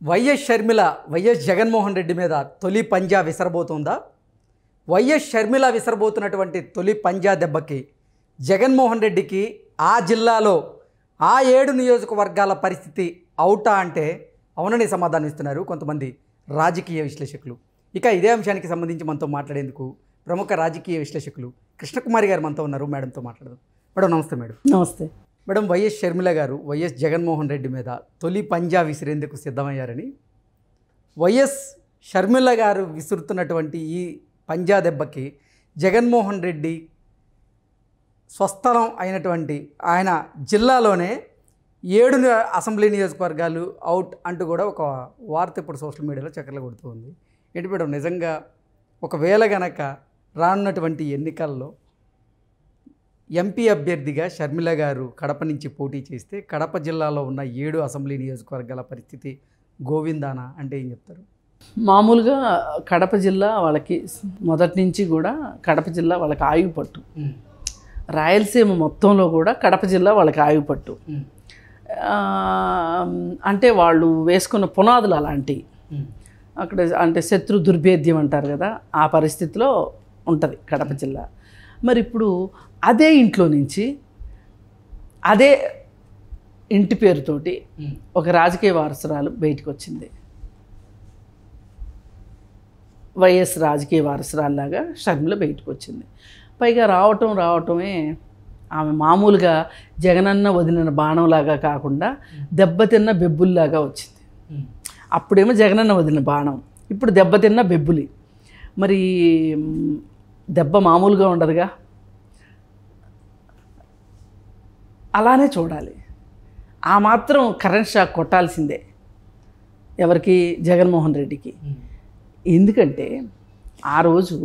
YS Sharmila YS Jaganmohan Reddy మీద తొలి పంజా విసరబోతుందా? YS Sharmila విసరబోతున్నటువంటి తొలి పంజా దెబ్బకి జగన్మోహన్ రెడ్డికి ఆ జిల్లాలో ఆ 7 నియోజకవర్గాల పరిస్థితి అవుటా అంటే అవునని సమాధానం ఇస్తున్నారు కొంతమంది రాజకీయ విశ్లేషకులు. ఇక ఇదే అంశానికి సంబంధించి మనతో మాట్లాడేందుకు ప్రముఖ రాజకీయ విశ్లేషకులు కృష్ణకుమారి గారు మనతో ఉన్నారు. మేడంతో మాట్లాడదాం. మేడం నమస్తే. మేడం నమస్తే. మేడం, వైఎస్ షర్మిల గారు వైఎస్ జగన్మోహన్ రెడ్డి మీద తొలి పంజా విసిరేందుకు సిద్ధమయ్యారని, వైఎస్ షర్మిల గారు విసురుతున్నటువంటి ఈ పంజా దెబ్బకి జగన్మోహన్ రెడ్డి స్వస్థలం అయినటువంటి ఆయన జిల్లాలోనే 7 అసెంబ్లీ నియోజకవర్గాలు అవుట్ అంటూ కూడా ఒక వార్త ఇప్పుడు సోషల్ మీడియాలో చక్కర్లు కొడుతూ ఉంది. ఏంటి మేడం, నిజంగా ఒకవేళ గనక రానున్నటువంటి ఎన్నికల్లో ఎంపీ అభ్యర్థిగా షర్మిల గారు కడప నుంచి పోటీ చేస్తే కడప జిల్లాలో ఉన్న 7 అసెంబ్లీ నియోజకవర్గాల పరిస్థితి గోవిందానా అంటే ఏం చెప్తారు? మామూలుగా కడప జిల్లా వాళ్ళకి మొదటి నుంచి కూడా కడప జిల్లా వాళ్ళకి ఆయుపట్టు. రాయలసీమ మొత్తంలో కూడా కడప జిల్లా వాళ్ళకి ఆయుపట్టు. అంటే వాళ్ళు వేసుకున్న పునాదులు అలాంటివి. అక్కడ అంటే శత్రు దుర్భేద్యం అంటారు కదా, ఆ పరిస్థితిలో ఉంటుంది కడప జిల్లా. మరి ఇప్పుడు అదే ఇంట్లో నుంచి అదే ఇంటి పేరుతోటి ఒక రాజకీయ వారసురాలు బయటకు వచ్చింది. వైఎస్ రాజకీయ వారసురాల్లాగా షర్మిల బయటకు వచ్చింది. పైగా రావటమే ఆమె మామూలుగా జగనన్న వదిలిన బాణంలాగా కాకుండా దెబ్బతిన్న బెబ్బుల్లాగా వచ్చింది. అప్పుడేమో జగనన్న వదిలిన బాణం, ఇప్పుడు దెబ్బతిన్న బెబ్బులి. మరి దెబ్బ మామూలుగా ఉండదుగా, అలానే చూడాలి. ఆ మాత్రం కరెంట్ షాక్ కొట్టాల్సిందే ఎవరికి? జగన్మోహన్ రెడ్డికి. ఎందుకంటే ఆ రోజు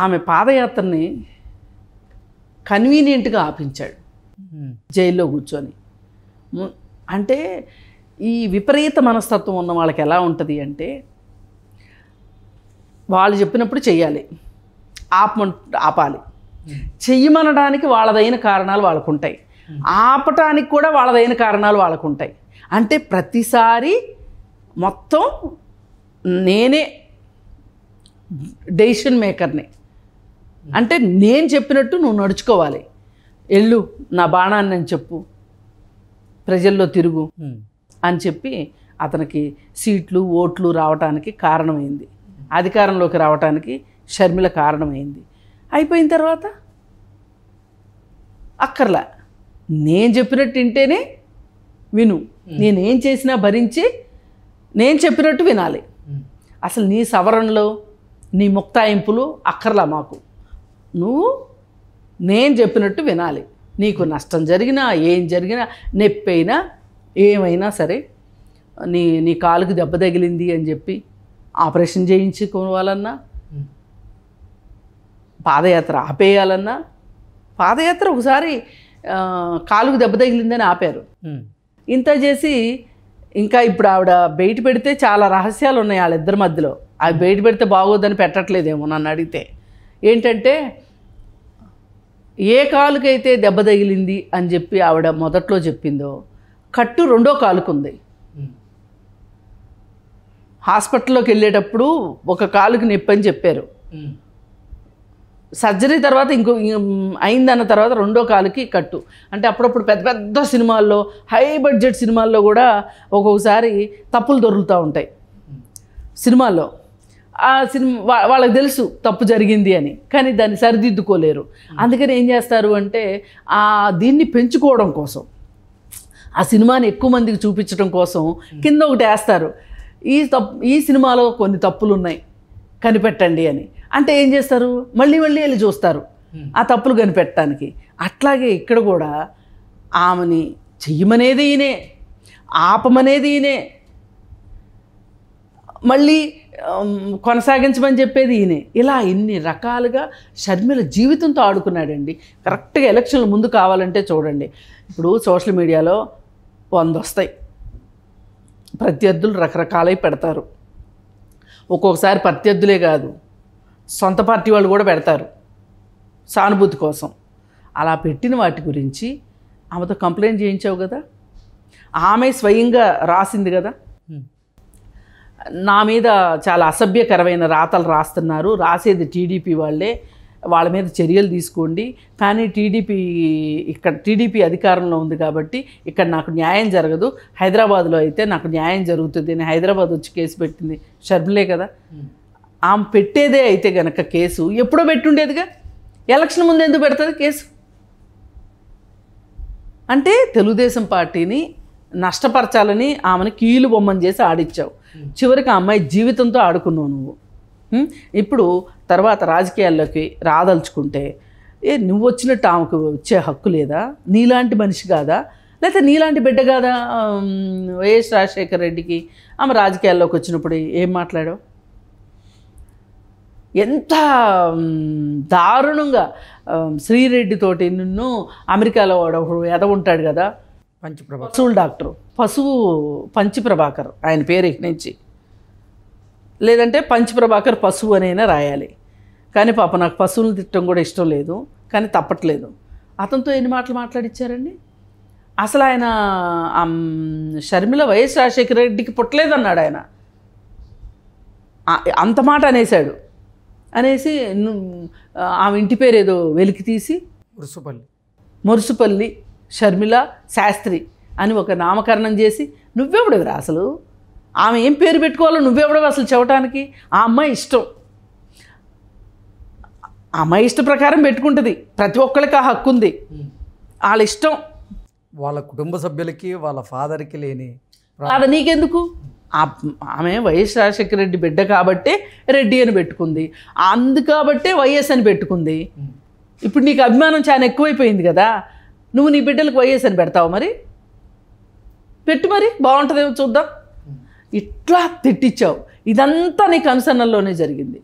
ఆమె పాదయాత్రని కన్వీనియంట్గా ఆపించాడు జైల్లో కూర్చొని. అంటే ఈ విపరీత మనస్తత్వం ఉన్న వాళ్ళకి ఎలా ఉంటుంది అంటే, వాళ్ళు చెప్పినప్పుడు చెయ్యాలి, ఆపాలి. చెయ్యమనడానికి వాళ్ళదైన కారణాలు వాళ్ళకు ఉంటాయి, ఆపటానికి కూడా వాళ్ళదైన కారణాలు వాళ్ళకు ఉంటాయి. అంటే ప్రతిసారి మొత్తం నేనే డెసిషన్ మేకర్ని, అంటే నేను చెప్పినట్టు నువ్వు నడుచుకోవాలి, ఎళ్ళు నా బాణాన్ని అని చెప్పు, ప్రజల్లో తిరుగు అని చెప్పి అతనికి సీట్లు ఓట్లు రావటానికి కారణమైంది, అధికారంలోకి రావటానికి షర్మిల కారణమైంది. అయిపోయిన తర్వాత అక్కర్లా, నేను చెప్పినట్టు వింటేనే విను, నేనేం చేసినా భరించి నేను చెప్పినట్టు వినాలి. అసలు నీ సవరణలో నీ ముక్తాయింపులు అక్కర్లా మాకు, నువ్వు నేను చెప్పినట్టు వినాలి. నీకు నష్టం జరిగినా ఏం జరిగినా నొప్పైనా ఏమైనా సరే, నీ కాలుకి దెబ్బ తగిలింది అని చెప్పి ఆపరేషన్ చేయించుకోవాలన్నా, పాదయాత్ర ఆపేయాలన్నా, పాదయాత్ర ఒకసారి కాలుకు దెబ్బ తగిలిందని ఆపారు. ఇంత చేసి ఇంకా ఇప్పుడు ఆవిడ బయట పెడితే చాలా రహస్యాలు ఉన్నాయి వాళ్ళిద్దరి మధ్యలో. అవి బయట పెడితే బాగోదని పెట్టట్లేదేమో నన్ను అడిగితే. ఏంటంటే, ఏ కాలుకైతే దెబ్బ తగిలింది అని చెప్పి ఆవిడ మొదట్లో చెప్పిందో, కట్టు 2వ కాలుకుంది. హాస్పిటల్లోకి వెళ్ళేటప్పుడు ఒక కాలుకి నొప్పి అని చెప్పారు. సర్జరీ తర్వాత ఇంకో అయిందన్న తర్వాత 2వ కాలుకి కట్టు. అంటే అప్పుడప్పుడు పెద్ద పెద్ద సినిమాల్లో, హై బడ్జెట్ సినిమాల్లో కూడా ఒక్కొక్కసారి తప్పులు దొరుకుతూ ఉంటాయి సినిమాల్లో. ఆ సినిమా వాళ్ళకి తెలుసు తప్పు జరిగింది అని, కానీ దాన్ని సరిదిద్దుకోలేరు. అందుకని ఏం చేస్తారు అంటే, దీన్ని పెంచుకోవడం కోసం, ఆ సినిమాని ఎక్కువ మందికి చూపించడం కోసం కింద ఒకటి వేస్తారు, ఈ సినిమాలో కొన్ని తప్పులు ఉన్నాయి కనిపెట్టండి అని. అంటే ఏం చేస్తారు, మళ్ళీ వెళ్ళి చూస్తారు ఆ తప్పులు కనిపెట్టడానికి. అట్లాగే ఇక్కడ కూడా ఆమెని చెయ్యమనేది ఈయనే, ఆపమనేది ఈయనే, మళ్ళీ కొనసాగించమని చెప్పేది ఈయనే. ఇలా ఇన్ని రకాలుగా షర్మిల జీవితంతో ఆడుకున్నాడండి. కరెక్ట్గా ఎలక్షన్ల ముందు కావాలంటే చూడండి, ఇప్పుడు సోషల్ మీడియాలో 100 వస్తాయి, ప్రత్యర్థులు రకరకాలై పెడతారు. ఒక్కొక్కసారి ప్రత్యర్థులే కాదు, సొంత పార్టీ వాళ్ళు కూడా పెడతారు సానుభూతి కోసం. అలా పెట్టిన వాటి గురించి ఆమెతో కంప్లైంట్ చేయించావు కదా, ఆమె స్వయంగా రాసింది కదా, నా మీద చాలా అసభ్యకరమైన రాతలు రాస్తున్నారు, రాసేది టీడీపీ వాళ్ళే, వాళ్ళ మీద చర్యలు తీసుకోండి, కానీ టీడీపీ అధికారంలో ఉంది కాబట్టి ఇక్కడ నాకు న్యాయం జరగదు, హైదరాబాద్లో అయితే నాకు న్యాయం జరుగుతుంది అని హైదరాబాద్ వచ్చి కేసు పెట్టింది షర్మిలే కదా. ఆమె పెట్టేదే అయితే గనక కేసు ఎప్పుడో పెట్టుండేదిగా, ఎలక్షన్ ముందు ఎందుకు పెడుతుంది కేసు? అంటే తెలుగుదేశం పార్టీని నష్టపరచాలని ఆమెను కీలు బొమ్మని చేసి ఆడిచ్చావు. చివరికి ఆ అమ్మాయి జీవితంతో ఆడుకున్నావు నువ్వు. ఇప్పుడు తర్వాత రాజకీయాల్లోకి రాదలుచుకుంటే నువ్వు వచ్చినట్టు ఆమెకు వచ్చే హక్కు లేదా? నీలాంటి మనిషి కాదా, లేకపోతే నీలాంటి బిడ్డ కాదా వైఎస్ రాజశేఖర రెడ్డికి? ఆమె రాజకీయాల్లోకి వచ్చినప్పుడు ఏం మాట్లాడావు? ఎంత దారుణంగా శ్రీరెడ్డితోటి నిన్ను అమెరికాలో ఎద ఉంటాడు కదా పశువుల డాక్టరు, పంచి ప్రభాకర్ ఆయన పేరు ఇక నుంచి, లేదంటే పంచి ప్రభాకర్ పశువు అనైనా రాయాలి. కానీ పాప నాకు పశువులను తిట్టడం కూడా ఇష్టం లేదు, కానీ తప్పట్లేదు. అతనితో ఎన్ని మాటలు మాట్లాడిచ్చారండి? అసలు ఆయన షర్మిల వైఎస్ రాజశేఖర రెడ్డికి పుట్టలేదన్నాడు ఆయన, అంత మాట అనేసి ఆమె ఇంటి పేరు ఏదో వెలికి తీసి మురుసుపల్లి షర్మిల శాస్త్రి అని ఒక నామకరణం చేసి, నువ్వెవడవిరా అసలు? ఆమె ఏం పేరు పెట్టుకోవాలో నువ్వెవడవి అసలు చెప్పడానికి? ఆ అమ్మాయి ఇష్టం, అమ్మాయి ఇష్ట ప్రకారం పెట్టుకుంటుంది, ప్రతి ఒక్కరికి ఆ హక్కు ఉంది, వాళ్ళ ఇష్టం. వాళ్ళ కుటుంబ సభ్యులకి వాళ్ళ ఫాదర్కి లేని అది నీకెందుకు? ఆమె వైఎస్ రాజశేఖర రెడ్డి బిడ్డ కాబట్టే రెడ్డి అని పెట్టుకుంది, అందుకాబట్టే వైఎస్ అని పెట్టుకుంది. ఇప్పుడు నీకు అభిమానం చాలా ఎక్కువైపోయింది కదా, నువ్వు నీ బిడ్డలకు వైఎస్ అని పెడతావు, మరి పెట్టు, మరి బాగుంటుందేమో చూద్దాం. ఇట్లా తిట్టించావు. ఇదంతా నీకు అనుసరణలోనే జరిగింది.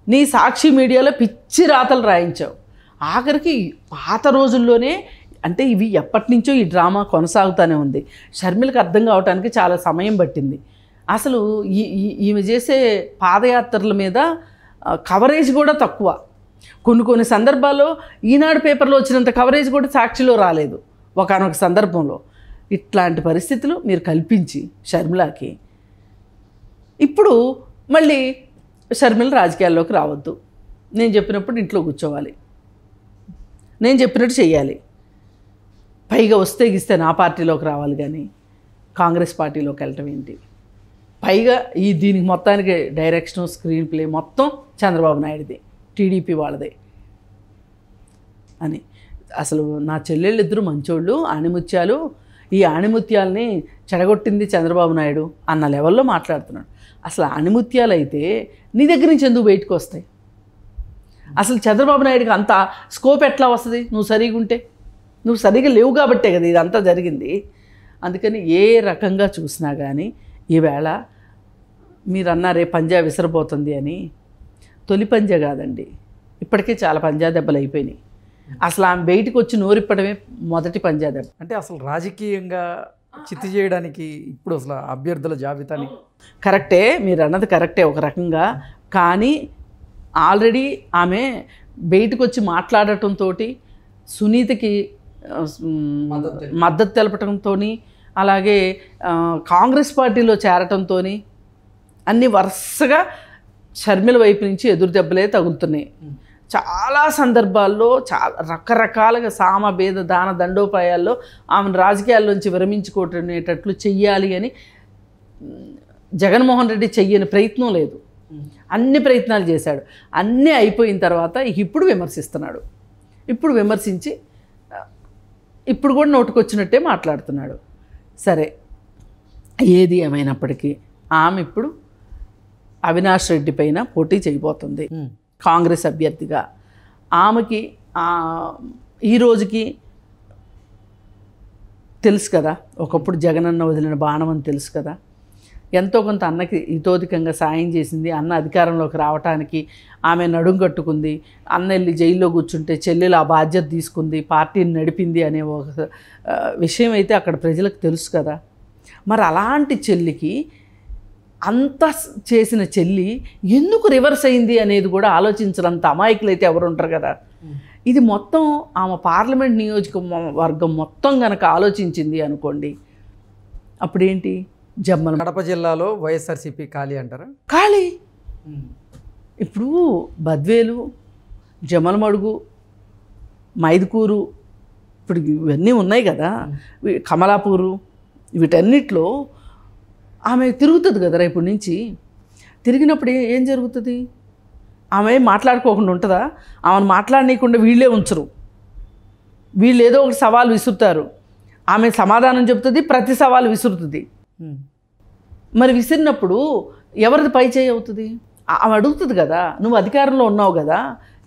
నీ సాక్షి మీడియాలో పిచ్చి రాతలు రాయించావు. ఆఖరికి పాత రోజుల్లోనే, అంటే ఇవి ఎప్పటి నుంచో ఈ డ్రామా కొనసాగుతూనే ఉంది. షర్మిలకు అర్థం కావడానికి చాలా సమయం పట్టింది. అసలు ఈమె చేసే పాదయాత్రల మీద కవరేజ్ కూడా తక్కువ. కొన్ని సందర్భాల్లో ఈనాడు పేపర్లో వచ్చినంత కవరేజ్ కూడా సాక్షిలో రాలేదు ఒకానొక సందర్భంలో. ఇట్లాంటి పరిస్థితులు మీరు కల్పించి షర్మిలకి, ఇప్పుడు మళ్ళీ షర్మిల రాజకీయాల్లోకి రావద్దు, నేను చెప్పినప్పుడు ఇంట్లో కూర్చోవాలి, నేను చెప్పినట్టు చెయ్యాలి, పైగా వస్తే గిస్తే నా పార్టీలోకి రావాలి కానీ కాంగ్రెస్ పార్టీలోకి వెళ్ళటం ఏంటి? పైగా దీనికి మొత్తానికి డైరెక్షన్, స్క్రీన్ ప్లే మొత్తం చంద్రబాబు నాయుడుది, టీడీపీ వాళ్ళదే అని. అసలు నా చెల్లెళ్ళు ఇద్దరు మంచోళ్ళు, ఆణిముత్యాలు, ఈ ఆణిముత్యాలని చెడగొట్టింది చంద్రబాబు నాయుడు అన్న లెవెల్లో మాట్లాడుతున్నాడు. అసలు ఆణిముత్యాలు అయితే నీ దగ్గర నుంచి ఎందుకు బయటకు వస్తాయి? అసలు చంద్రబాబు నాయుడుకి అంత స్కోప్ ఎట్లా వస్తుంది? నువ్వు సరిగా ఉంటే, నువ్వు సరిగా లేవు కాబట్టే కదా ఇదంతా జరిగింది. అందుకని ఏ రకంగా చూసినా కానీ ఈవేళ మీరు అన్నారే పంజా విసరబోతుంది అని, తొలి పంజా కాదండి, ఇప్పటికే చాలా పంజా దెబ్బలు అయిపోయినాయి. అసలు ఆమె బయటకు వచ్చి నోరిప్పడమే మొదటి పంజా దెబ్బ. అంటే అసలు రాజకీయంగా చిత్తు చేయడానికి ఇప్పుడు అసలు అభ్యర్థుల జాబితాని కరెక్టే, మీరు అన్నది కరెక్టే ఒక రకంగా. కానీ ఆల్రెడీ ఆమె బయటకు వచ్చి మాట్లాడటంతో, సునీతకి మద్దతు తెలపటంతో, అలాగే కాంగ్రెస్ పార్టీలో చేరటంతో అన్ని వరుసగా షర్మిల వైపు నుంచి ఎదురు దెబ్బలే తగులుతున్నాయి. చాలా సందర్భాల్లో చాలా రకరకాలుగా సామభేద దాన దండోపాయాల్లో ఆమెను రాజకీయాల్లోంచి విరమించుకోనేటట్లు చెయ్యాలి అని జగన్మోహన్ రెడ్డి చెయ్యని ప్రయత్నం లేదు. అన్ని ప్రయత్నాలు చేశాడు. అన్నీ అయిపోయిన తర్వాత ఇప్పుడు విమర్శిస్తున్నాడు. ఇప్పుడు విమర్శించి ఇప్పుడు కూడా నోటుకొచ్చినట్టే మాట్లాడుతున్నాడు. సరే, ఏది ఏమైనప్పటికీ ఆమె ఇప్పుడు అవినాష్ రెడ్డి పైన పోటీ చేయబోతుంది కాంగ్రెస్ అభ్యర్థిగా. ఆమెకి ఈ రోజుకి తెలుసు కదా, ఒకప్పుడు జగనన్న వదిలిన బాణం అని తెలుసు కదా, ఎంతో కొంత అన్నకి ఇతోధికంగా సాయం చేసింది. అన్న అధికారంలోకి రావటానికి ఆమె నడుం కట్టుకుంది. అన్న వెళ్ళి జైల్లో కూర్చుంటే చెల్లెలు ఆ బాధ్యత తీసుకుంది, పార్టీని నడిపింది అనే ఒక విషయం అయితే అక్కడ ప్రజలకు తెలుసు కదా. మరి అలాంటి చెల్లికి, అంత చేసిన చెల్లి ఎందుకు రివర్స్ అయింది అనేది కూడా ఆలోచించడంత అమాయకులు అయితే ఎవరు ఉంటారు కదా. ఇది మొత్తం ఆమె పార్లమెంట్ నియోజకవర్గం మొత్తం కనుక ఆలోచించింది అనుకోండి, అప్పుడేంటి జమ్మల కడప జిల్లాలో వైఎస్ఆర్సీపీ ఖాళీ అంటారా? ఖాళీ. ఇప్పుడు బద్వేలు, జమ్మలమడుగు, మైదుకూరు, ఇప్పుడు ఇవన్నీ ఉన్నాయి కదా, కమలాపూరు, వీటన్నిటిలో ఆమె తిరుగుతుంది కదరా ఇప్పటి నుంచి. తిరిగినప్పుడు ఏం జరుగుతుంది? ఆమె మాట్లాడుకోకుండా ఉంటుందా? ఆమెను మాట్లాడనీయకుండా వీళ్ళే ఉంచరు. వీళ్ళు ఏదో ఒకటి సవాల్ విసురుతారు, ఆమె సమాధానం చెప్తుంది, ప్రతి సవాలు విసురుతుంది. మరి విసిరినప్పుడు ఎవరిది పై చేయి అవుతుంది? ఆమె అడుగుతుంది కదా, నువ్వు అధికారంలో ఉన్నావు కదా,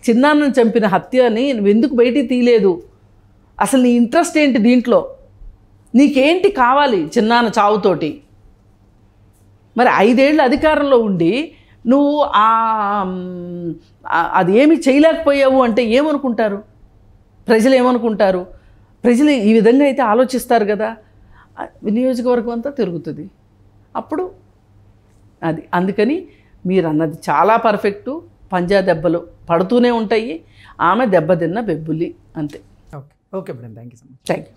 చిన్నాన్నను చంపిన హత్యని నువ్వు ఎందుకు బయటికి తీయలేదు? అసలు నీ ఇంట్రెస్ట్ ఏంటి దీంట్లో? నీకేంటి కావాలి చిన్నాన్న చావుతోటి? మరి 5 ఏళ్ళు అధికారంలో ఉండి నువ్వు అది ఏమి చేయలేకపోయావు అంటే ఏమనుకుంటారు ప్రజలు? ఏమనుకుంటారు ప్రజలు? ఈ విధంగా అయితే ఆలోచిస్తారు కదా. నియోజకవర్గం అంతా తిరుగుతుంది అప్పుడు. అది అందుకని మీరు అన్నది చాలా పర్ఫెక్టు. పంజా దెబ్బలు పడుతూనే ఉంటాయి, ఆమె దెబ్బతిన్న బెబ్బులి అంతే. Okay okay madam, thank you so much. Thank you.